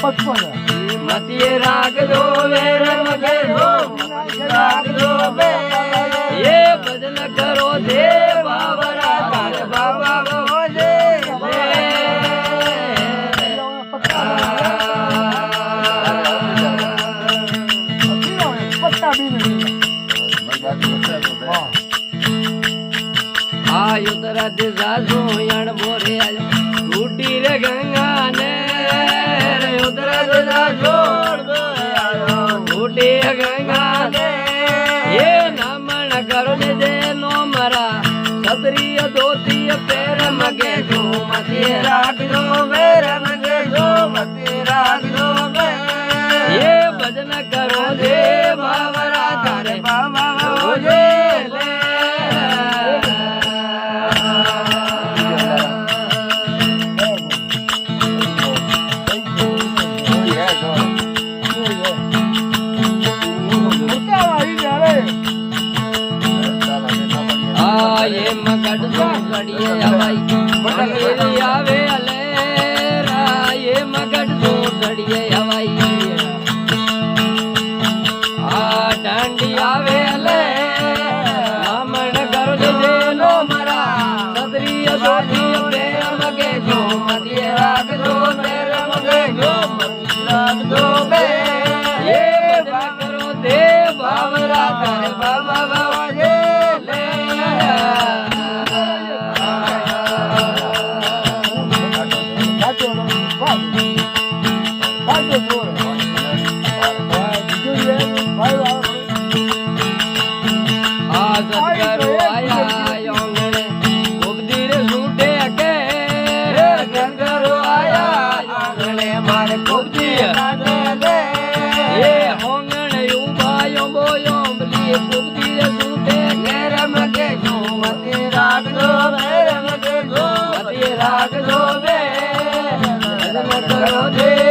मती राग दो वेर मगे दो राग दो बे ये भजन करो दे बाबरा तार बाबा बोले आयो तरा दिशा सोयण बोरे आयो टूटी रे गंगा ने उधरा दिशा छोड़ दो आयो टूटी गंगा ने ये नामन करो दे नो मरा सदरी दोती पैर मगे जो मती राग दो पैर मगे जो मती राग दो ये भजन करो दे बाबरा तारे बाबा बोले ये मगड़ दो गड़िए हवाई मेरी आवे अलेरा ये मगड़ दो गड़िए हवाई डांडी आवे अले नामन कर दे लो मरा सदरी दोती पैर मगे जो मदिए राग दो पैर मगे जो मदिए राग दो बे ये भजन करो दे बाबरा तारे बाबा बाबा ले राग दो बे भजन करो दे